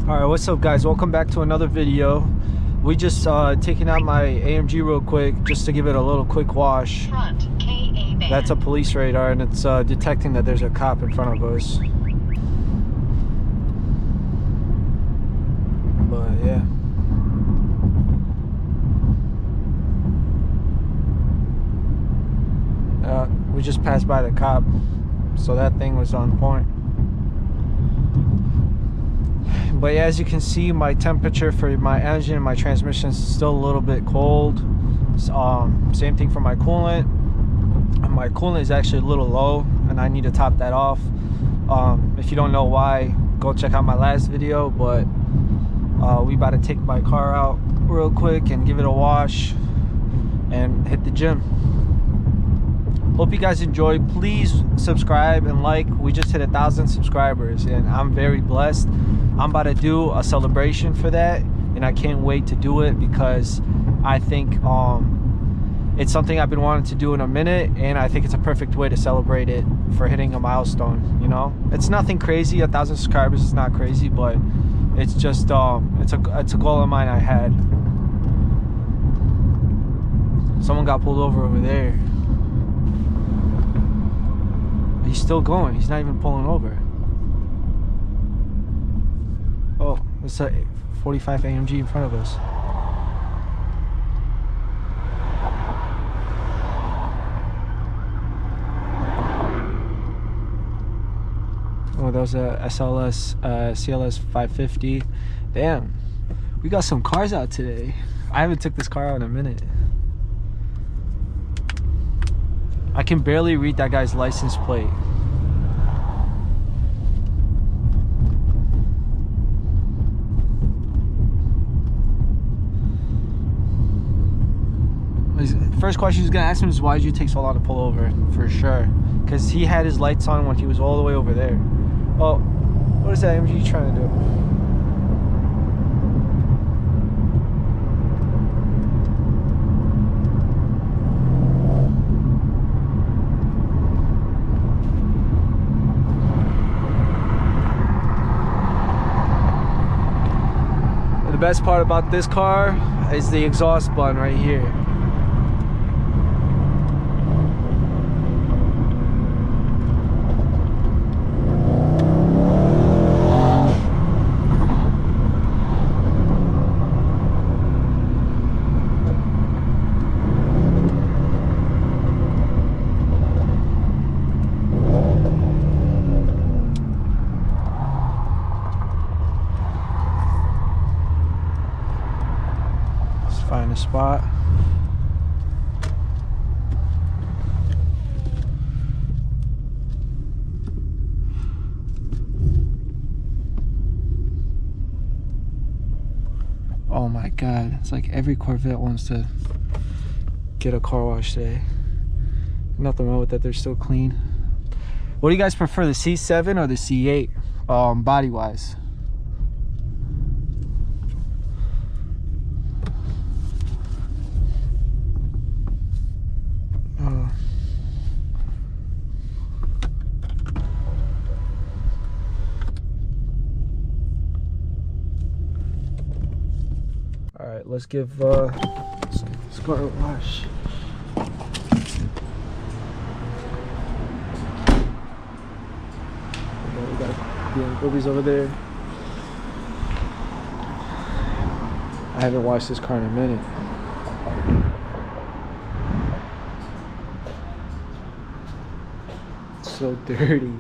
All right, what's up guys, welcome back to another video. We just taking out my AMG real quick just to give it a little quick wash. That's a police radar and it's detecting that there's a cop in front of us. But yeah, we just passed by the cop, so that thing was on point. But yeah, as you can see, my temperature for my engine and my transmission is still a little bit cold. Same thing for my coolant. My coolant is actually a little low and I need to top that off. If you don't know why, go check out my last video. But we about to take my car out real quick and give it a wash and hit the gym. Hope you guys enjoy. Please subscribe and like. We just hit 1,000 subscribers and I'm very blessed. I'm about to do a celebration for that and I can't wait to do it because I think it's something I've been wanting to do in a minute, and I think it's a perfect way to celebrate it for hitting a milestone. You know, it's nothing crazy. 1,000 subscribers is not crazy, but it's just it's a goal of mine I had. Someone got pulled over there. He's still going. He's not even pulling over. Oh, it's a 45 AMG in front of us. Oh, that was a SLS CLS 550. Damn, we got some cars out today. I haven't took this car out in a minute. I can barely read that guy's license plate. First question he's gonna ask him is, why did you take so long to pull over? For sure, because he had his lights on when he was all the way over there. Oh, what is that AMG trying to do? The best part about this car is the exhaust button right here. Find a spot. Oh my god, it's like every Corvette wants to get a car wash today. Nothing wrong with that, they're still clean. What do you guys prefer, the C7 or the C8 body wise? All right, let's give this car a wash. Okay, we got BMWs over there. I haven't washed this car in a minute. It's so dirty.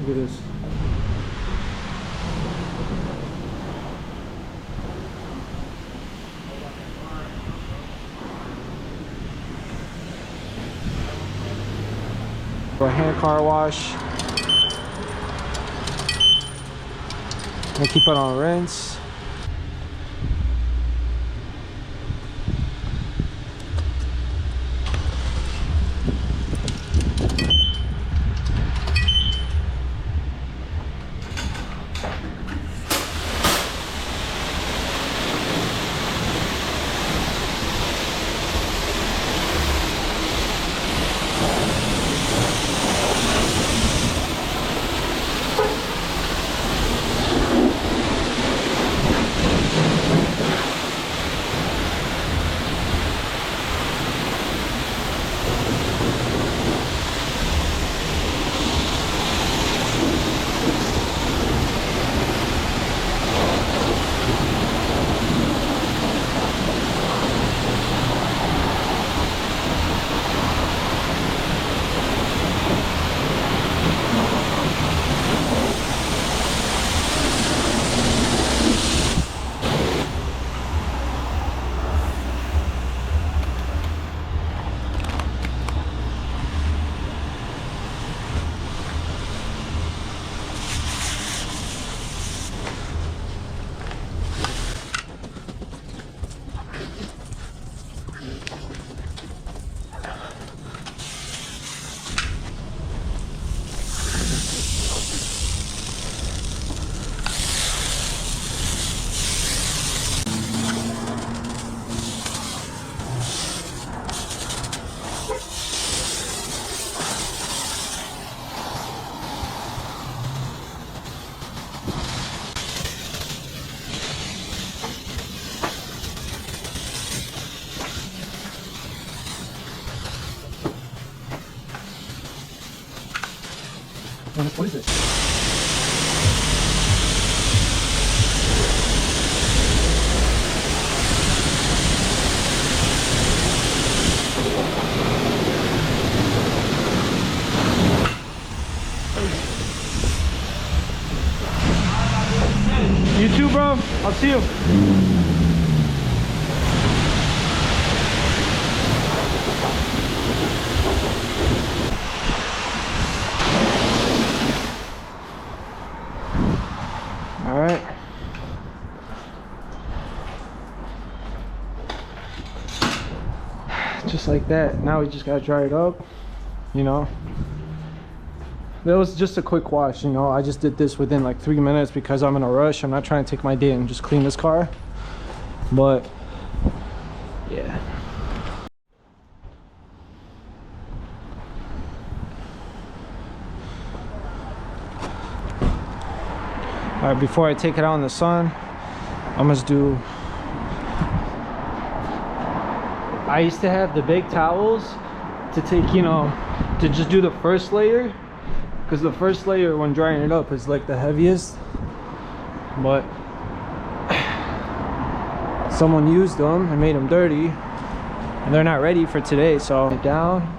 Look at this. For a hand car wash. I'm gonna keep it on rinse. What is it? You too, bro. I'll see you. All right. Just like that. Now we just gotta dry it up, you know. That was just a quick wash, you know. I just did this within like 3 minutes because I'm in a rush. I'm not trying to take my day and just clean this car. But yeah. All right, before I take it out in the sun, I'm gonna do. I used to have the big towels to take, you know, to just do the first layer, because the first layer when drying it up is like the heaviest. But someone used them and made them dirty, and they're not ready for today. So down.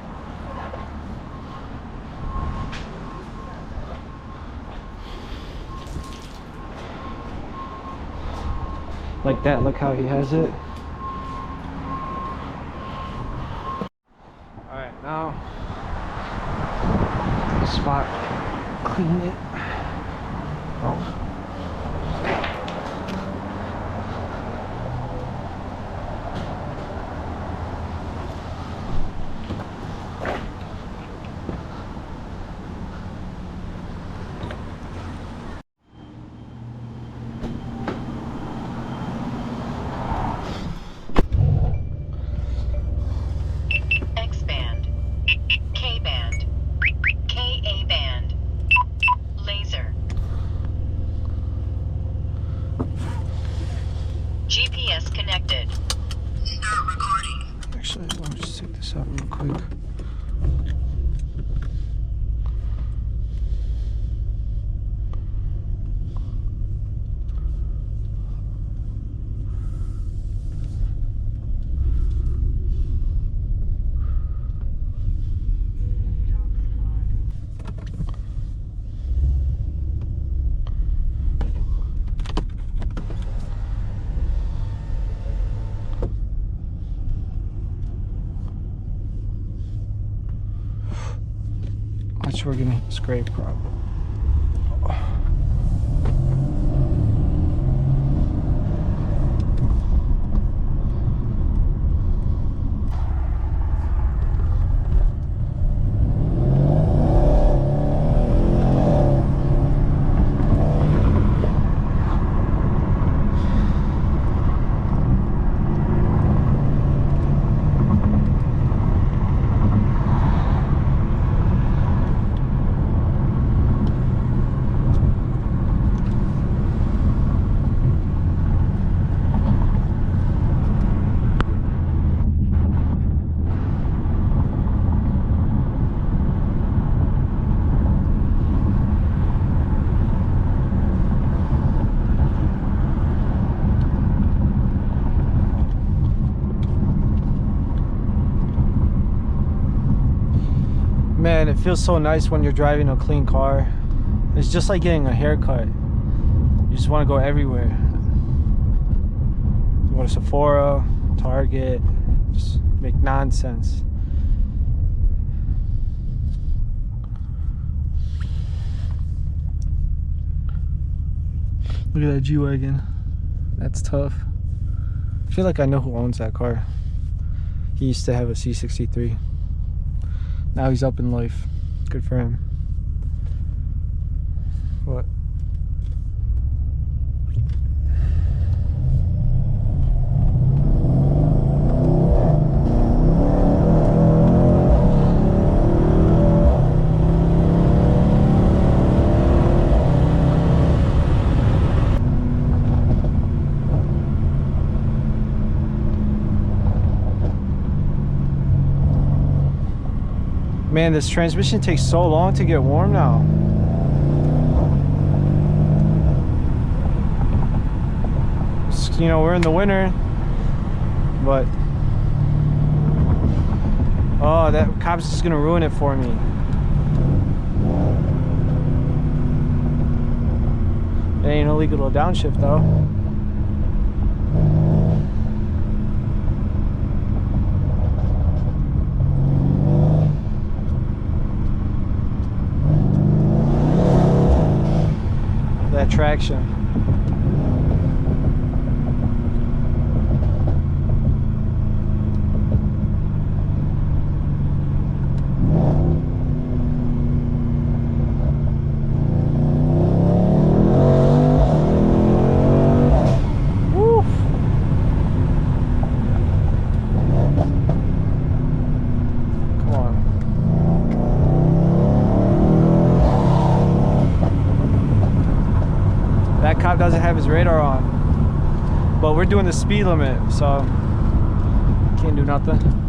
Like that. Look how he has it. All right, now spot clean it. Oh. GPS connected. Start recording. Actually, let me just take this out real quick. Watch, we're gonna scrape probably. Man, it feels so nice when you're driving a clean car. It's just like getting a haircut. You just want to go everywhere. You go to Sephora, Target, just make nonsense. Look at that G-Wagon. That's tough. I feel like I know who owns that car. He used to have a C63. Now he's up in life. Good for him. What? Man, this transmission takes so long to get warm now. you know, we're in the winter, but oh, that cop's just gonna ruin it for me. It ain't illegal to downshift though. That traction. That cop doesn't have his radar on, but we're doing the speed limit, so can't do nothing.